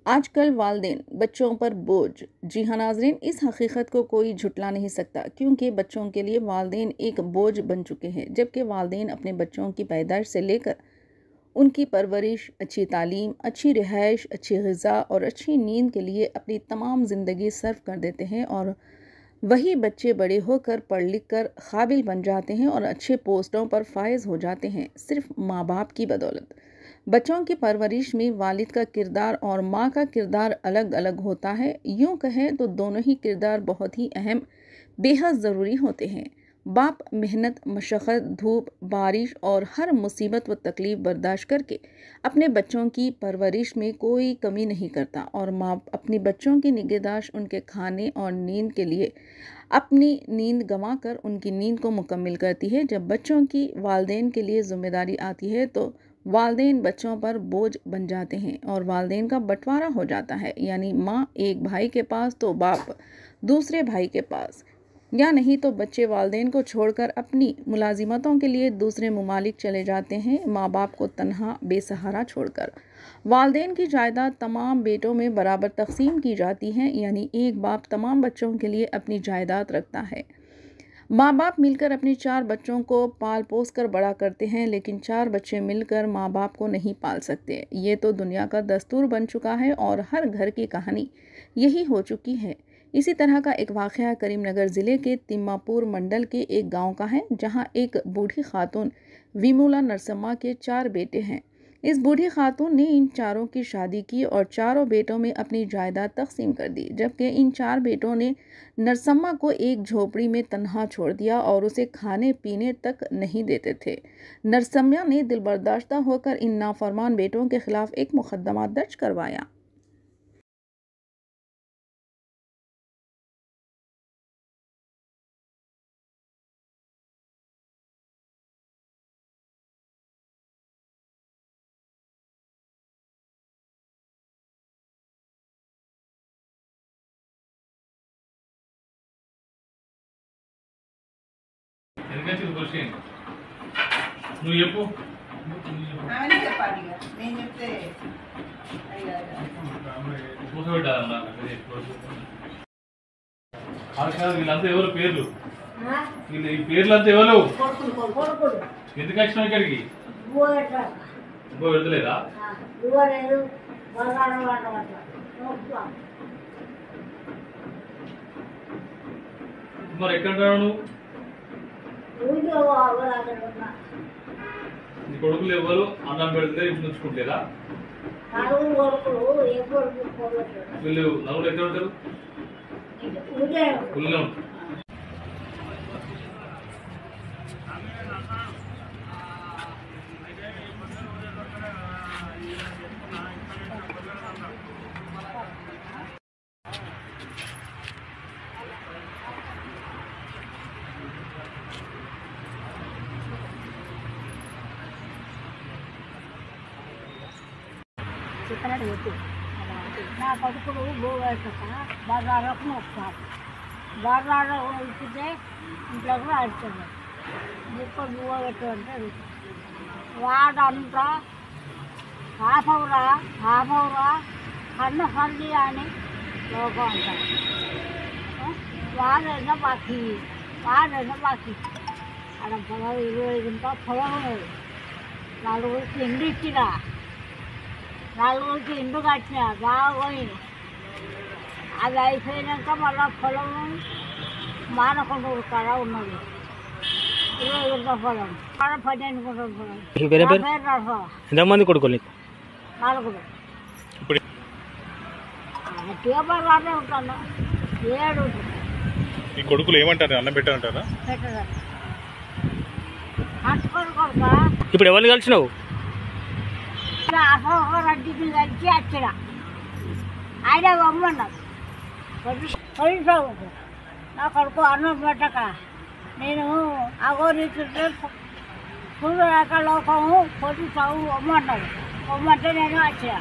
आजकल वालिदैन बच्चों पर बोझ। जी हाँ नाज़रीन, इस हकीकत को कोई झुटला नहीं सकता क्योंकि बच्चों के लिए वालिदैन एक बोझ बन चुके हैं। जबकि वालिदैन अपने बच्चों की पैदाइश से लेकर उनकी परवरिश, अच्छी तालीम, अच्छी रिहाइश, अच्छी ग़िज़ा और अच्छी नींद के लिए अपनी तमाम ज़िंदगी सर्फ कर देते हैं और वही बच्चे बड़े होकर पढ़ लिख कर काबिल बन जाते हैं और अच्छे पोस्टों पर फायज हो जाते हैं, सिर्फ माँ बाप की बदौलत। बच्चों की परवरिश में वालिद का किरदार और माँ का किरदार अलग अलग होता है। यूँ कहें तो दोनों ही किरदार बहुत ही अहम, बेहद ज़रूरी होते हैं। बाप मेहनत, मशक्क़त, धूप, बारिश और हर मुसीबत व तकलीफ़ बर्दाश्त करके अपने बच्चों की परवरिश में कोई कमी नहीं करता और माँ अपनी बच्चों की निगहदाश्त, उनके खाने और नींद के लिए अपनी नींद गंवा कर उनकी नींद को मुकम्मल करती है। जब बच्चों की वालिदैन के लिए ज़िम्मेदारी आती है तो वालिदैन बच्चों पर बोझ बन जाते हैं और वालिदैन का बंटवारा हो जाता है, यानी माँ एक भाई के पास तो बाप दूसरे भाई के पास, या नहीं तो बच्चे वालिदैन को छोड़कर अपनी मुलाजिमतों के लिए दूसरे ममालिक चले जाते हैं, माँ बाप को तन्हा बेसहारा छोड़कर। वालिदैन की जायदाद तमाम बेटों में बराबर तकसीम की जाती है, यानी एक बाप तमाम बच्चों के लिए अपनी जायदाद रखता है। माँ बाप मिलकर अपने 4 बच्चों को पाल पोस कर बड़ा करते हैं, लेकिन 4 बच्चे मिलकर माँ बाप को नहीं पाल सकते। ये तो दुनिया का दस्तूर बन चुका है और हर घर की कहानी यही हो चुकी है। इसी तरह का एक वाक़या करीमनगर ज़िले के तिम्मापुर मंडल के एक गांव का है, जहां एक बूढ़ी खातून विमला नरसम्मा के 4 बेटे हैं। इस बूढ़ी खातून ने इन चारों की शादी की और चारों बेटों में अपनी जायदाद तकसीम कर दी, जबकि इन 4 बेटों ने नरसम्मा को एक झोपड़ी में तन्हा छोड़ दिया और उसे खाने पीने तक नहीं देते थे। नरसम्मा ने दिलबर्दाश्ता होकर इन नाफरमान बेटों के खिलाफ एक मुकदमा दर्ज करवाया। నువ్వు చెప్పు ఆమెనే చెప్పాలి ఇక. నేను చెప్తే కూర్చోబెట్టాలన్నా వీళ్ళంతా ఎవరు పేర్లు, వీళ్ళు ఈ పేర్లంతా ఎవరు, ఎందుకు వచ్చినావు ఇక్కడికి? ఇంకో పెడతలేదా? మరి ఎక్కడ నువ్వు? నీ కొడుకులు ఎవరు అన్నం పెడితే ఇప్పుడు నుంచుకుంటేదా? వీళ్ళు నలుగురు ఎక్కడ ఉంటారు? ఊళ్ళో ఉంటారు. చెప్పినట్టు చెప్పు. నా కొడుకులు వేసాక బజార్లకు వస్తారు. బజార్లో ఇచ్చితే ఇంట్లో కూడా ఆడుతుంది. ఇప్పుడు బువ్వ పెట్టమంటే వాడంతా హాఫ్ అవరా కన్ను హల్దీ అని లోకం అంటారు. వాడైనా బాకీ అక్కడ పొలం 20 గుంటల పొలం ఉన్నది. 4 ఇండ్లు ఇచ్చినా, 4 ఇండ్లు కట్టినా బాగా పోయింది. అది అయిపోయినాక మళ్ళీ పొలం మానకొండ కాడ ఉన్నది 20 గుంటల పొలం, 12 గుంటల పొలం. ఎంతమంది కొడుకులు? 4. ట్యూబర్లానే ఉంటాను. 7 ఉంటుంది. ఈ కొడుకులు ఏమంటారు? అన్నం పెట్టారంటారా? పెట్టదా కట్టుకొని కొడుక. ఇప్పుడు ఎవరిని కలిసినావు? రెడ్డికి కలిసి వచ్చిన ఆయన అమ్మన్నారు. పోలీసు నా కొడుకు అన్నం పెట్టక నేను అగోరిస్తుంటే చూడలేక లోకము పోలీసు అమ్మన్నారు. అమ్మంటే నేను వచ్చిన.